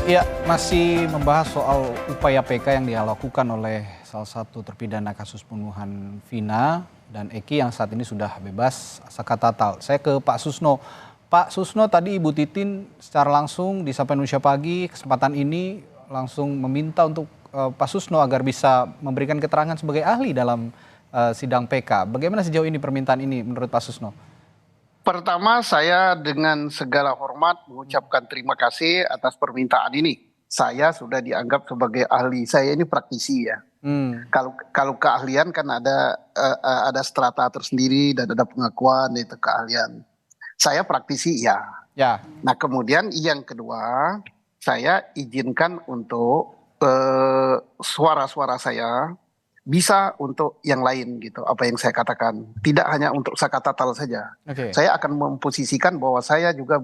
Ya, masih membahas soal upaya PK yang dilakukan oleh salah satu terpidana kasus pembunuhan Vina dan Eki yang saat ini sudah bebas Saka Tatal. Saya ke Pak Susno. Pak Susno, tadi Ibu Titin secara langsung di Sapa Indonesia Pagi kesempatan ini langsung meminta untuk Pak Susno agar bisa memberikan keterangan sebagai ahli dalam sidang PK. Bagaimana sejauh ini permintaan ini menurut Pak Susno? Pertama, saya dengan segala hormat mengucapkan terima kasih atas permintaan ini. Saya sudah dianggap sebagai ahli. Saya ini praktisi ya. Kalau keahlian kan ada strata tersendiri dan ada pengakuan itu keahlian. Saya praktisi ya. Ya. Nah kemudian yang kedua, saya izinkan untuk suara-suara saya bisa untuk yang lain gitu, apa yang saya katakan. Tidak hanya untuk Saka Tatal saja. Oke. Saya akan memposisikan bahwa saya juga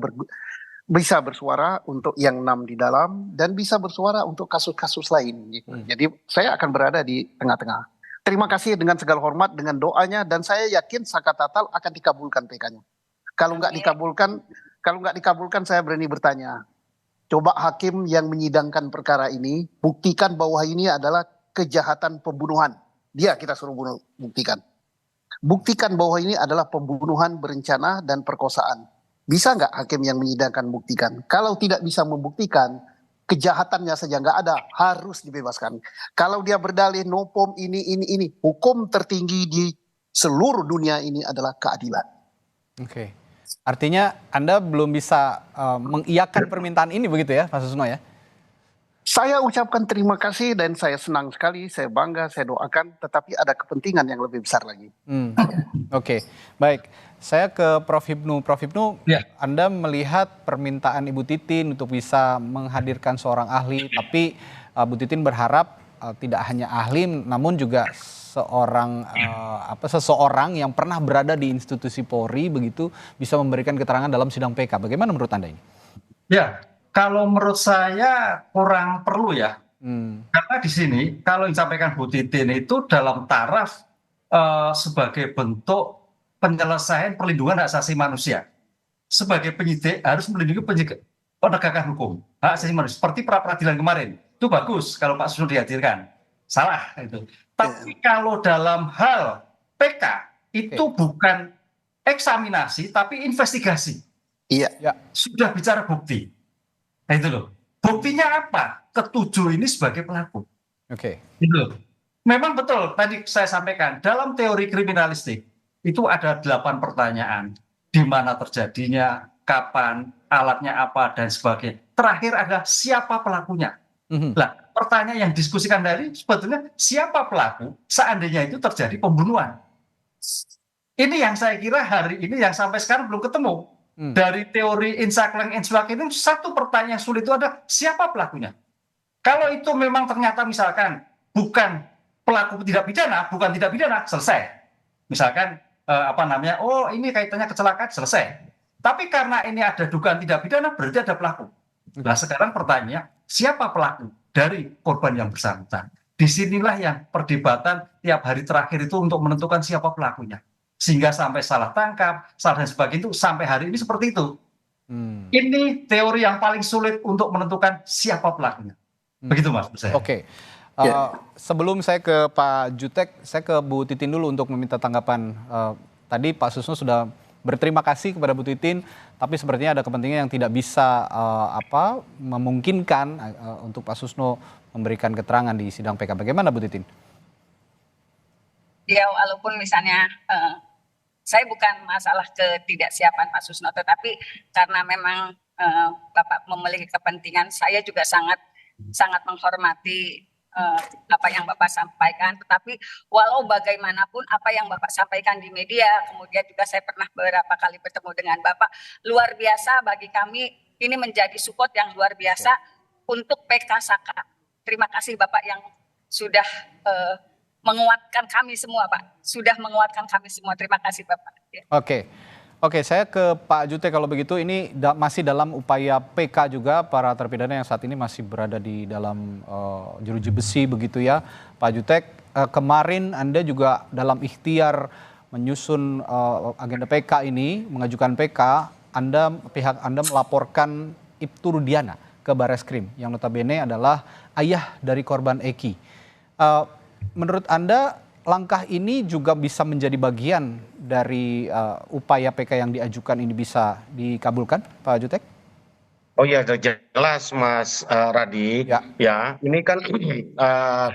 bisa bersuara untuk yang 6 di dalam dan bisa bersuara untuk kasus-kasus lain gitu. Jadi saya akan berada di tengah-tengah. Terima kasih dengan segala hormat dengan doanya dan saya yakin Saka Tatal akan dikabulkan PK-nya. Kalau nggak dikabulkan saya berani bertanya. Coba hakim yang menyidangkan perkara ini buktikan bahwa ini adalah kejahatan pembunuhan. Dia kita suruh buktikan. Buktikan bahwa ini adalah pembunuhan berencana dan perkosaan. Bisa nggak hakim yang menyidangkan buktikan? Kalau tidak bisa membuktikan, kejahatannya saja nggak ada, harus dibebaskan. Kalau dia berdalih no pom ini, hukum tertinggi di seluruh dunia ini adalah keadilan. Oke. Artinya Anda belum bisa mengiyakan permintaan ini begitu ya Pak Susno ya? Saya ucapkan terima kasih dan saya senang sekali, saya bangga, saya doakan, tetapi ada kepentingan yang lebih besar lagi. Oke, baik. Saya ke Prof. Hipnu. Prof. Hipnu, Ya. Anda melihat permintaan Ibu Titin untuk bisa menghadirkan seorang ahli, tapi Bu Titin berharap tidak hanya ahli, namun juga seseorang yang pernah berada di institusi Polri begitu bisa memberikan keterangan dalam sidang PK. Bagaimana menurut Anda ini? Ya, kalau menurut saya kurang perlu ya. Karena di sini kalau yang disampaikan Bu Titin itu dalam taraf sebagai bentuk penyelesaian perlindungan hak asasi manusia. Sebagai penyidik harus melindungi penegakan hukum hak asasi manusia. Seperti pra peradilan kemarin. Itu bagus kalau Pak Susno dihadirkan. Salah itu. Tapi kalau dalam hal PK itu bukan eksaminasi tapi investigasi. Iya. Ya. Sudah bicara bukti. Nah itu loh. Buktinya apa? Ketujuh ini sebagai pelaku. Oke. Gitu loh. Memang betul tadi saya sampaikan dalam teori kriminalistik itu ada 8 pertanyaan. Di mana terjadinya, kapan, alatnya apa, dan sebagainya. Terakhir adalah siapa pelakunya. Nah, pertanyaan yang diskusikan dari sebetulnya siapa pelaku seandainya itu terjadi pembunuhan. Ini yang saya kira hari ini yang sampai sekarang belum ketemu. Dari teori insakleng insulak itu satu pertanyaan yang sulit itu ada siapa pelakunya. Kalau itu memang ternyata misalkan bukan pelaku tidak pidana, selesai. Misalkan oh ini kaitannya kecelakaan, selesai. Tapi karena ini ada dugaan tidak pidana berarti ada pelaku. Nah sekarang pertanyaannya siapa pelaku dari korban yang bersangkutan. Disinilah yang perdebatan tiap hari terakhir itu untuk menentukan siapa pelakunya. Sehingga sampai salah tangkap, salah dan sebagainya itu sampai hari ini seperti itu. Ini teori yang paling sulit untuk menentukan siapa pelakunya. Begitu Mas. Oke. Sebelum saya ke Pak Jutek, saya ke Bu Titin dulu untuk meminta tanggapan. Tadi Pak Susno sudah berterima kasih kepada Bu Titin, tapi sepertinya ada kepentingan yang tidak bisa memungkinkan untuk Pak Susno memberikan keterangan di sidang PK. Bagaimana Bu Titin? Ya walaupun misalnya saya bukan masalah ketidaksiapan Pak Susno, tetapi karena memang Bapak memiliki kepentingan, saya juga sangat menghormati apa yang Bapak sampaikan. Tetapi walau bagaimanapun apa yang Bapak sampaikan di media, kemudian juga saya pernah beberapa kali bertemu dengan Bapak, luar biasa bagi kami, ini menjadi support yang luar biasa untuk PK Saka. Terima kasih Bapak yang sudah menguatkan kami semua, Pak. Sudah menguatkan kami semua. Terima kasih, Bapak. Oke, saya ke Pak Jute kalau begitu. Ini masih dalam upaya PK juga para terpidana yang saat ini masih berada di dalam jeruji besi begitu ya. Pak Jutek, kemarin Anda juga dalam ikhtiar menyusun agenda PK ini, mengajukan PK, pihak Anda melaporkan Ibtu Rudiana ke Bareskrim yang notabene adalah ayah dari korban Eki. Menurut Anda langkah ini juga bisa menjadi bagian dari upaya PK yang diajukan ini bisa dikabulkan, Pak Jutek? Oh ya, jelas Mas Radi. Ya. Ya, ini kan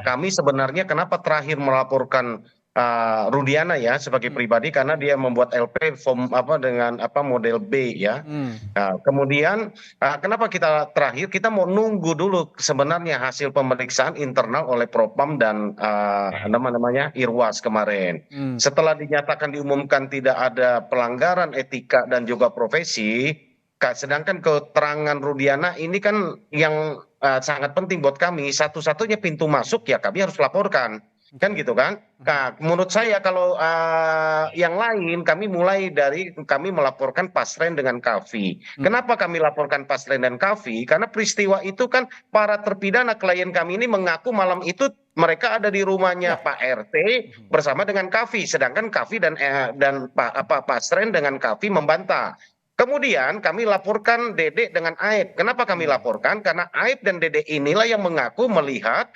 kami sebenarnya kenapa terakhir melaporkan Rudiana ya sebagai pribadi karena dia membuat LP form dengan model B ya. Nah, kemudian kenapa kita terakhir kita mau nunggu dulu sebenarnya hasil pemeriksaan internal oleh Propam dan namanya Irwas kemarin. Setelah dinyatakan diumumkan tidak ada pelanggaran etika dan juga profesi. Sedangkan keterangan Rudiana ini kan yang sangat penting buat kami. Satu-satunya pintu masuk ya kami harus laporkan. Kan gitu kan. Nah, menurut saya kalau yang lain kami mulai dari kami melaporkan Pasren dengan Kavi. Kenapa kami laporkan Pasren dan Kavi? Karena peristiwa itu kan para terpidana klien kami ini mengaku malam itu mereka ada di rumahnya Pak RT bersama dengan Kavi. Sedangkan Kavi dan Pasren dengan Kavi membantah. Kemudian kami laporkan Dede dengan Aib. Kenapa kami laporkan? Karena Aib dan Dede inilah yang mengaku melihat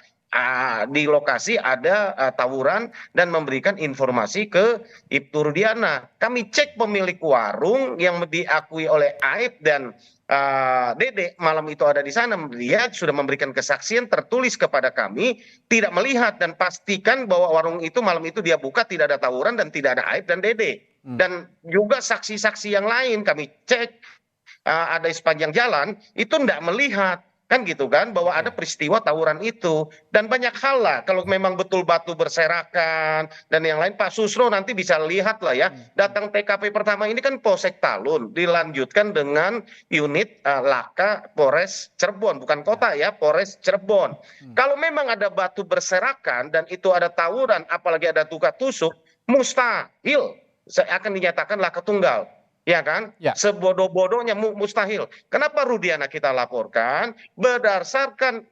di lokasi ada tawuran dan memberikan informasi ke Ibtu Rudiana. Kami cek pemilik warung yang diakui oleh Aib dan Dede malam itu ada di sana. Dia sudah memberikan kesaksian tertulis kepada kami, tidak melihat dan pastikan bahwa warung itu malam itu dia buka tidak ada tawuran dan tidak ada Aib dan Dede. Dan juga saksi-saksi yang lain kami cek ada di sepanjang jalan itu tidak melihat kan gitu kan bahwa ada peristiwa tawuran itu dan banyak hal lah kalau memang betul batu berserakan dan yang lain Pak Susno nanti bisa lihat lah ya datang TKP pertama ini kan Polsek Talun dilanjutkan dengan unit Laka Polres Cirebon bukan kota ya Polres Cirebon. Kalau memang ada batu berserakan dan itu ada tawuran apalagi ada tuka tusuk mustahil akan dinyatakan laka tunggal. Ya kan? Ya. Sebodoh-bodohnya mustahil. Kenapa Rudiana kita laporkan? Berdasarkan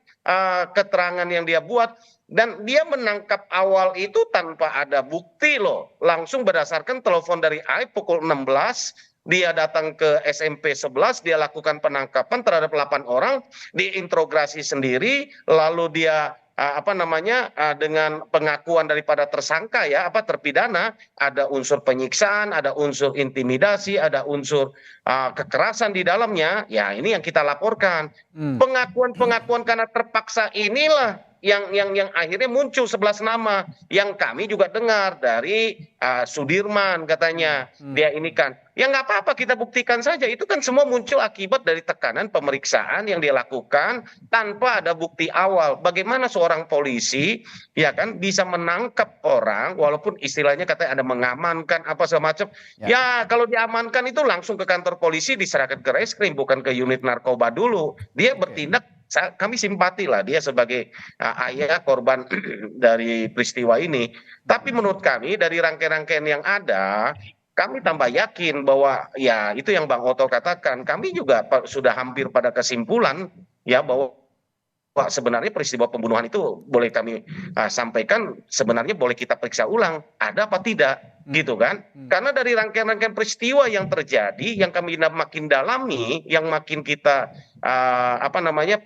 keterangan yang dia buat. Dan dia menangkap awal itu tanpa ada bukti loh. Langsung berdasarkan telepon dari Aib pukul 16. Dia datang ke SMP 11. Dia lakukan penangkapan terhadap 8 orang. Diintrogasi sendiri. Lalu dia dengan pengakuan daripada tersangka ya terpidana ada unsur penyiksaan, ada unsur intimidasi, ada unsur kekerasan di dalamnya. Ya ini yang kita laporkan. Pengakuan karena terpaksa inilah yang akhirnya muncul 11 nama yang kami juga dengar dari Sudirman katanya dia ini kan ya nggak apa-apa kita buktikan saja itu kan semua muncul akibat dari tekanan pemeriksaan yang dia lakukan tanpa ada bukti awal. Bagaimana seorang polisi ya kan bisa menangkap orang walaupun istilahnya katanya ada mengamankan apa segala macam ya kalau diamankan itu langsung ke kantor polisi diserahkan ke reskrim bukan ke unit narkoba dulu. Dia bertindak kami simpati lah dia sebagai ayah korban dari peristiwa ini. Tapi menurut kami dari rangkaian-rangkaian yang ada, kami tambah yakin bahwa ya itu yang Bang Oto katakan. Kami juga sudah hampir pada kesimpulan ya bahwa sebenarnya peristiwa pembunuhan itu boleh kami sampaikan sebenarnya boleh kita periksa ulang ada apa tidak gitu kan karena dari rangkaian-rangkaian peristiwa yang terjadi yang kami makin dalami yang makin kita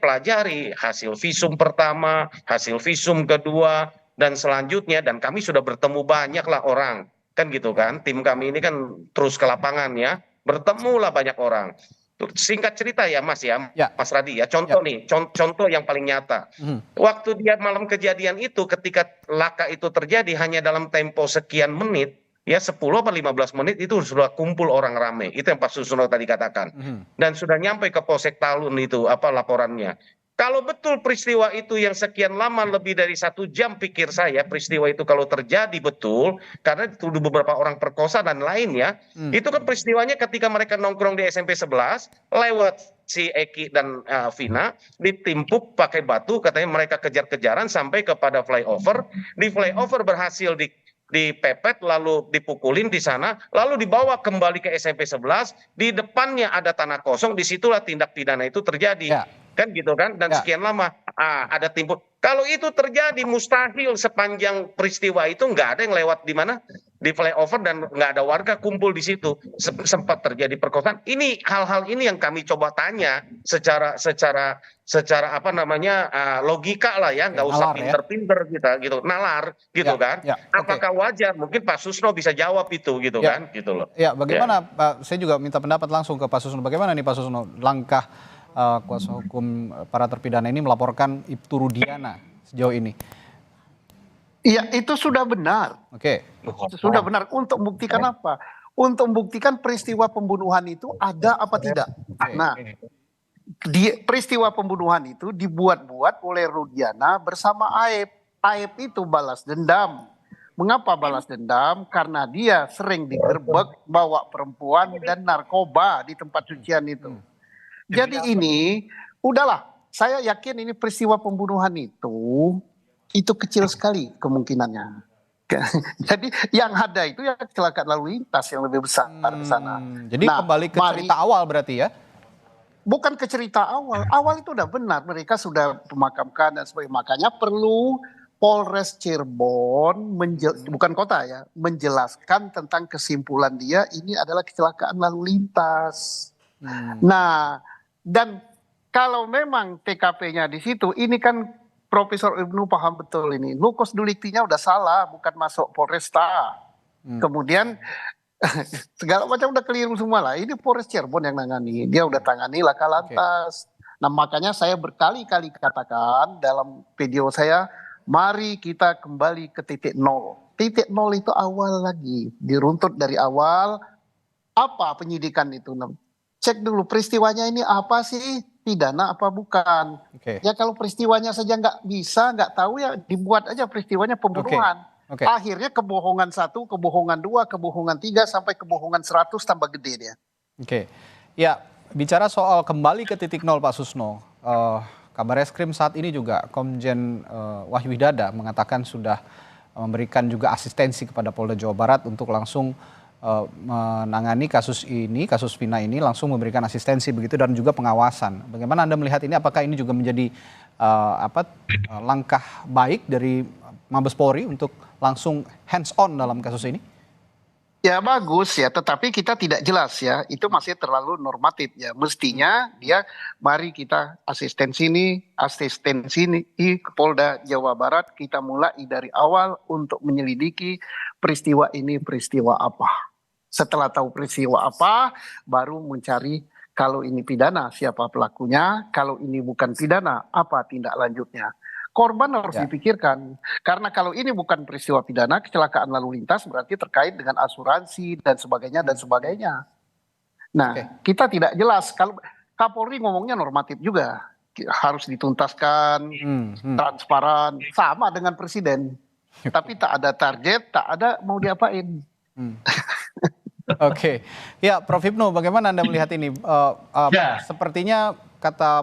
pelajari hasil visum pertama hasil visum kedua dan selanjutnya dan kami sudah bertemu banyak lah orang kan gitu kan tim kami ini kan terus ke lapangan ya bertemulah banyak orang. Singkat cerita ya Mas Mas Radi ya contoh nih contoh yang paling nyata waktu dia malam kejadian itu ketika laka itu terjadi hanya dalam tempo sekian menit ya 10 atau 15 menit itu sudah kumpul orang rame itu yang Pak Susno tadi katakan dan sudah nyampe ke Polsek Talun itu laporannya. Kalau betul peristiwa itu yang sekian lama lebih dari 1 jam pikir saya peristiwa itu kalau terjadi betul karena dituduh beberapa orang perkosa dan lainnya itu kan peristiwanya ketika mereka nongkrong di SMP 11 lewat si Eki dan Vina ditimpuk pakai batu katanya mereka kejar-kejaran sampai kepada flyover di flyover berhasil dipepet lalu dipukulin di sana lalu dibawa kembali ke SMP 11 di depannya ada tanah kosong disitulah tindak pidana itu terjadi kan gitu kan dan sekian lama ada timbul Kalau itu terjadi mustahil sepanjang peristiwa itu nggak ada yang lewat di mana di flyover dan nggak ada warga kumpul di situ sempat terjadi perkosaan. Ini hal-hal ini yang kami coba tanya secara apa namanya logika lah ya, nggak usah Nalar ya. pinter-pinter kita gitu, nalar gitu Ya, kan. ya, oke. Apakah wajar? Mungkin Pak Susno bisa jawab itu gitu Ya. kan, gitu loh. Ya, bagaimana Pak? Saya juga minta pendapat langsung ke Pak Susno. Bagaimana nih Pak Susno langkah kuasa hukum para terpidana ini melaporkan Ibtu Rudiana sejauh ini? Iya, itu sudah benar. Oke. Sudah benar. Untuk membuktikan apa? Untuk membuktikan peristiwa pembunuhan itu ada apa tidak. Nah, di peristiwa pembunuhan itu dibuat-buat oleh Rudiana bersama Aep. Aep itu balas dendam. Mengapa balas dendam? Karena dia sering digerebek, bawa perempuan dan narkoba di tempat cucian itu. Jadi ini, udahlah, saya yakin ini peristiwa pembunuhan itu kecil sekali kemungkinannya. Jadi yang ada itu ya kecelakaan lalu lintas yang lebih besar ke sana. Jadi kembali ke cerita awal berarti ya? Bukan ke cerita awal. Awal itu udah benar, mereka sudah memakamkan dan sebagainya. Makanya perlu Polres Cirebon, bukan kota ya, menjelaskan tentang kesimpulan dia ini adalah kecelakaan lalu lintas. Nah, dan kalau memang TKP-nya di situ, ini kan Profesor Ibnu paham betul ini. Locus delicti-nya udah salah, bukan masuk Polresta. Kemudian segala macam udah keliru semua lah. Ini Polres Cirebon yang nangani. Dia udah tangani laka lantas. Nah, makanya saya berkali-kali katakan dalam video saya, mari kita kembali ke titik nol. Titik nol itu awal lagi. Diruntut dari awal, apa penyidikan itu? Cek dulu peristiwanya ini apa sih, pidana apa bukan. Ya kalau peristiwanya saja nggak bisa, nggak tahu ya dibuat aja peristiwanya pembunuhan. Akhirnya kebohongan 1, kebohongan 2, kebohongan 3, sampai kebohongan 100 tambah gede dia. Ya bicara soal kembali ke titik nol Pak Susno, Kabar Eskrim saat ini juga Komjen Wahyu Widada mengatakan sudah memberikan juga asistensi kepada Polda Jawa Barat untuk langsung menangani kasus ini, kasus Vina ini, langsung memberikan asistensi begitu dan juga pengawasan. Bagaimana Anda melihat ini? Apakah ini juga menjadi langkah baik dari Mabes Polri untuk langsung hands on dalam kasus ini? Ya bagus ya, tetapi kita tidak jelas ya, itu masih terlalu normatif ya. Mestinya dia, mari kita asistensi ini ke Polda Jawa Barat, kita mulai dari awal untuk menyelidiki peristiwa ini peristiwa apa. Setelah tahu peristiwa apa, baru mencari kalau ini pidana siapa pelakunya, kalau ini bukan pidana apa tindak lanjutnya. Korban harus dipikirkan, karena kalau ini bukan peristiwa pidana, kecelakaan lalu lintas berarti terkait dengan asuransi dan sebagainya dan sebagainya. Nah, kita tidak jelas. Kalau Kapolri ngomongnya normatif juga, harus dituntaskan, transparan, sama dengan presiden. Tapi tak ada target, tak ada mau diapain. Ya Prof. Hipnu, bagaimana Anda melihat ini? Sepertinya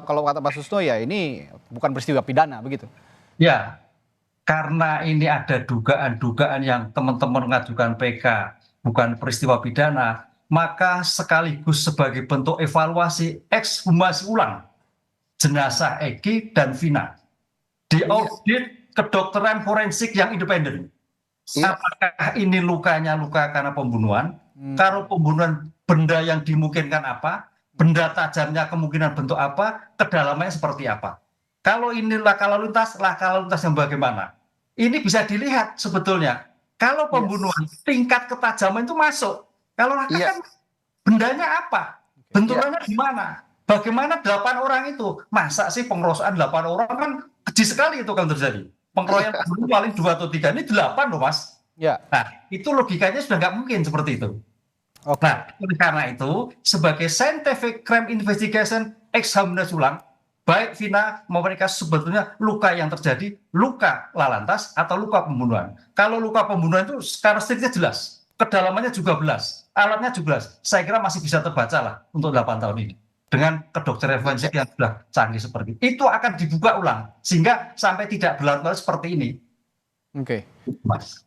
kalau kata Pak Susno ya ini bukan peristiwa pidana begitu. Ya, karena ini ada dugaan-dugaan yang teman-teman mengajukan PK bukan peristiwa pidana, maka sekaligus sebagai bentuk evaluasi ekshumasi ulang jenazah Eki dan Vina, diaudit kedokteran forensik yang independen. Apakah ini lukanya luka karena pembunuhan? Kalau pembunuhan, benda yang dimungkinkan apa? Benda tajamnya kemungkinan bentuk apa? Kedalamannya seperti apa? Kalau ini laka lalu lintas yang bagaimana? Ini bisa dilihat sebetulnya. Kalau pembunuhan, tingkat ketajaman itu masuk. Kalau laka kan bendanya apa? Benturannya gimana? Bagaimana 8 orang itu? Masa sih pengeroyokan 8 orang kan keji sekali itu kan terjadi. Pengeroyokan paling 2 atau 3, ini 8 loh Mas. Nah, itu logikanya sudah nggak mungkin seperti itu. Nah, karena itu sebagai scientific crime investigation eksaminasi ulang, baik Vina maupun Eka sebetulnya luka yang terjadi luka lalantas atau luka pembunuhan. Kalau luka pembunuhan itu karakteristiknya jelas, kedalamannya juga jelas, alatnya juga jelas. Saya kira masih bisa terbaca lah untuk 8 tahun ini. Dengan kedokteran forensik yang sudah canggih seperti itu akan dibuka ulang sehingga sampai tidak berlarut-larut seperti ini.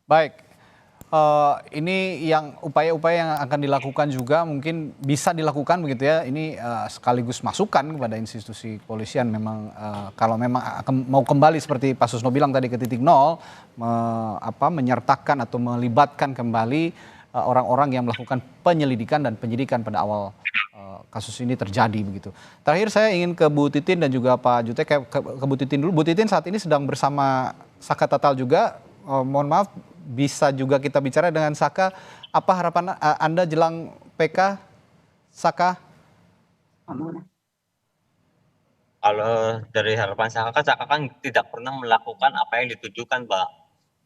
Baik. Ini yang upaya-upaya yang akan dilakukan juga mungkin bisa dilakukan begitu ya. Ini sekaligus masukan kepada institusi kepolisian memang kalau memang mau kembali seperti Pak Susno bilang tadi ke titik nol, menyertakan atau melibatkan kembali orang-orang yang melakukan penyelidikan dan penyidikan pada awal kasus ini terjadi begitu. Terakhir saya ingin ke Bu Titin dan juga Pak Jutek, ke Bu Titin dulu. Bu Titin saat ini sedang bersama Saka Tatal juga. Mohon maaf, bisa juga kita bicara dengan Saka. Apa harapan Anda jelang PK, Saka? Kalau dari harapan Saka kan tidak pernah melakukan apa yang ditujukan, Pak.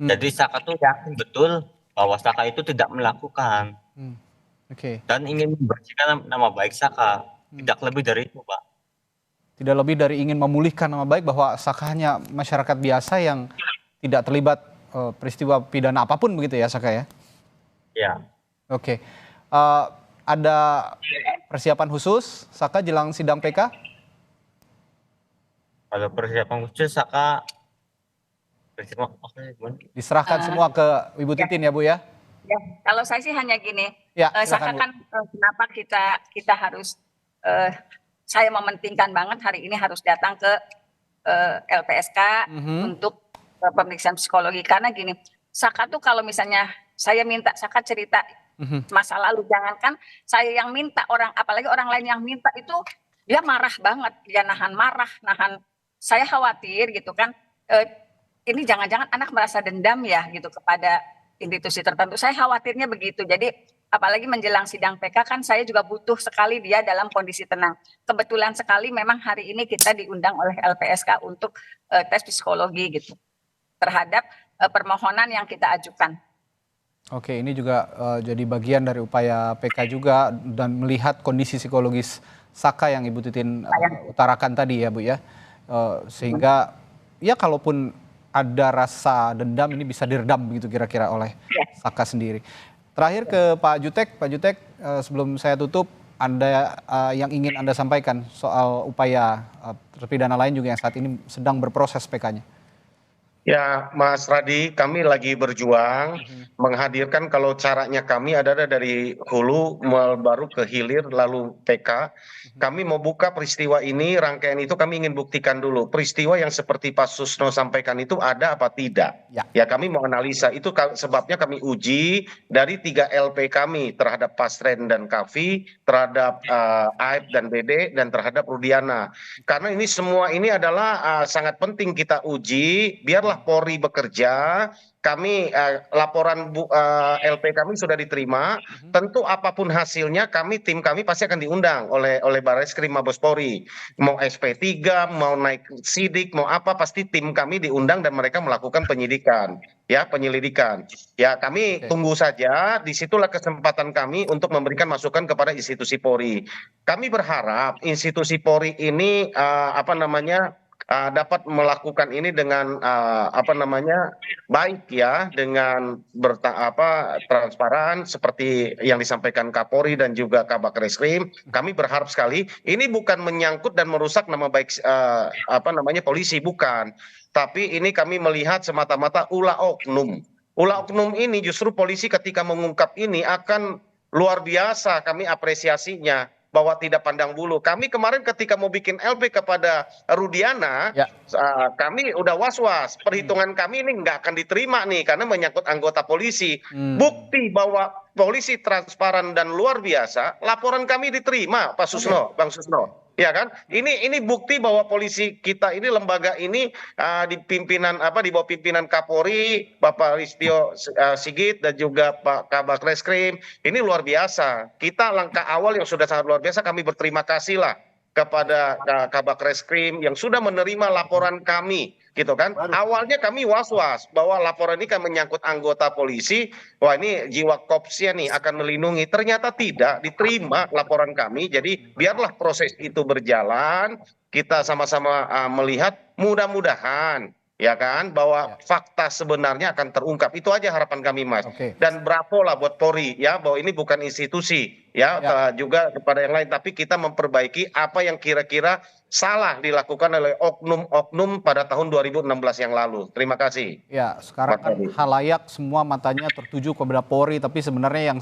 Jadi Saka tuh yakin betul bahwa Saka itu tidak melakukan. Oke. Dan ingin membersihkan nama baik Saka. Tidak lebih dari itu, Pak. Tidak lebih dari ingin memulihkan nama baik bahwa Saka hanya masyarakat biasa yang tidak terlibat peristiwa pidana apapun begitu ya, Saka ya? Ya. Oke. Ada persiapan khusus Saka jelang sidang PK? Kalau persiapan khusus Saka Diserahkan semua ke Ibu Titin ya Bu ya? Ya, kalau saya sih hanya gini, Ya, Saka kan kenapa kita harus saya mementingkan banget hari ini harus datang ke LPSK untuk pemeriksaan psikologi, karena gini, Saka tuh kalau misalnya saya minta Saka cerita masa lalu, jangankan saya yang minta, apalagi orang lain yang minta itu dia marah banget, dia nahan marah, saya khawatir gitu kan, ini jangan-jangan anak merasa dendam ya gitu kepada institusi tertentu, saya khawatirnya begitu. Jadi apalagi menjelang sidang PK kan saya juga butuh sekali dia dalam kondisi tenang. Kebetulan sekali memang hari ini kita diundang oleh LPSK untuk tes psikologi gitu terhadap permohonan yang kita ajukan. Oke, ini juga jadi bagian dari upaya PK juga dan melihat kondisi psikologis Saka yang Ibu Titin utarakan tadi ya Bu ya, sehingga ya kalaupun ada rasa dendam ini bisa diredam begitu kira-kira oleh Saka sendiri. Terakhir ke Pak Jutek, sebelum saya tutup, Anda yang ingin Anda sampaikan soal upaya terpidana lain juga yang saat ini sedang berproses PK-nya. Ya, Mas Radi, kami lagi berjuang menghadirkan, kalau caranya kami ada dari hulu baru ke hilir lalu PK. Kami mau buka peristiwa ini, rangkaian itu kami ingin buktikan dulu. Peristiwa yang seperti Pak Susno sampaikan itu ada apa tidak? Ya kami mau analisa, itu sebabnya kami uji dari 3 LP kami terhadap Pasren dan Kavi, terhadap Aib dan Dede, dan terhadap Rudiana. Karena ini semua ini adalah sangat penting kita uji, biarlah Polri bekerja. Kami laporan LP kami sudah diterima. Tentu apapun hasilnya, tim kami pasti akan diundang oleh Barreskrim Mabes Polri. Mau SP3, mau naik sidik, mau apa, pasti tim kami diundang dan mereka melakukan penyelidikan. Ya, kami tunggu saja. Disitulah kesempatan kami untuk memberikan masukan kepada institusi Polri. Kami berharap institusi Polri ini dapat melakukan ini dengan baik ya, dengan transparan seperti yang disampaikan Kapolri dan juga Kabak Reskrim. Kami berharap sekali ini bukan menyangkut dan merusak nama baik polisi, bukan. Tapi ini kami melihat semata-mata ulah oknum. Ulah oknum ini justru polisi ketika mengungkap ini akan luar biasa, kami apresiasinya. Bahwa tidak pandang bulu. Kami kemarin ketika mau bikin LP kepada Rudiana, kami udah was-was. Perhitungan kami ini nggak akan diterima nih, karena menyangkut anggota polisi. Bukti bahwa polisi transparan dan luar biasa, laporan kami diterima, Pak Susno, Bang Susno. Ya kan? Ini bukti bahwa polisi kita ini, lembaga ini di bawah pimpinan Kapolri, Bapak Listio Sigit dan juga Pak Kabak Reskrim, ini luar biasa. Kita langkah awal yang sudah sangat luar biasa, kami berterima kasih lah kepada Kabak Reskrim yang sudah menerima laporan kami, gitu kan. Awalnya kami was-was bahwa laporan ini kan menyangkut anggota polisi, wah ini jiwa kopsnya nih akan melindungi. Ternyata tidak diterima laporan kami, jadi biarlah proses itu berjalan, kita sama-sama melihat, mudah-mudahan ya kan, bahwa fakta sebenarnya akan terungkap. Itu aja harapan kami, Mas. Dan bravo lah buat Polri ya, bahwa ini bukan institusi ya, juga kepada yang lain, tapi kita memperbaiki apa yang kira-kira salah dilakukan oleh oknum-oknum pada tahun 2016 yang lalu. Terima kasih. Ya, sekarang kan halayak semua matanya tertuju kepada Polri, tapi sebenarnya yang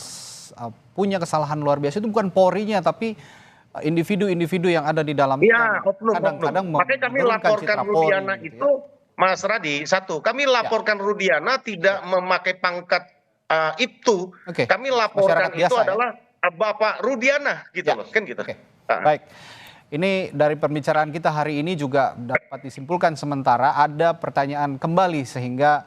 punya kesalahan luar biasa itu bukan Polrinya, tapi individu-individu yang ada di dalam. Iya, oknum-oknum. Kadang-kadang Makanya kami laporkan Rudiana itu, Mas Radi, satu, kami laporkan Rudiana tidak memakai pangkat itu. Kami laporkan itu adalah Bapak Rudiana, gitu loh, kan gitu. Baik, ini dari pembicaraan kita hari ini juga dapat disimpulkan sementara ada pertanyaan kembali sehingga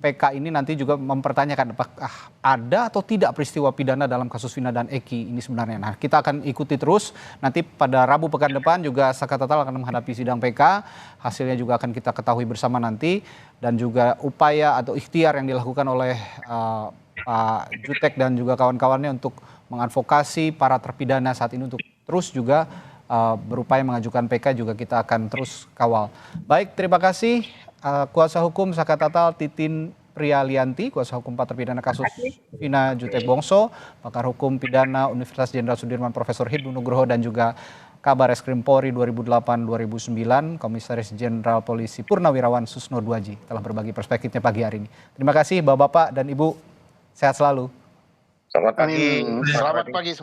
PK ini nanti juga mempertanyakan apakah ada atau tidak peristiwa pidana dalam kasus Vina dan Eki ini sebenarnya. Nah, kita akan ikuti terus. Nanti pada Rabu pekan depan juga Sakatatal akan menghadapi sidang PK. Hasilnya juga akan kita ketahui bersama nanti. Dan juga upaya atau ikhtiar yang dilakukan oleh Pak Jutek dan juga kawan-kawannya untuk mengadvokasi para terpidana saat ini untuk terus juga berupaya mengajukan PK juga kita akan terus kawal. Baik, terima kasih. Kuasa hukum Sakatatal Titin Prialianti, kuasa hukum 4 terpidana kasus Vina Jutek Bongso, pakar hukum pidana Universitas Jenderal Sudirman Profesor Hipnu Nugroho, dan juga Kabar Eskrim Polri 2008-2009, Komisaris Jenderal Polisi Purnawirawan Susno Duaji telah berbagi perspektifnya pagi hari ini. Terima kasih Bapak-bapak dan Ibu, sehat selalu. Selamat pagi. Selamat pagi semua.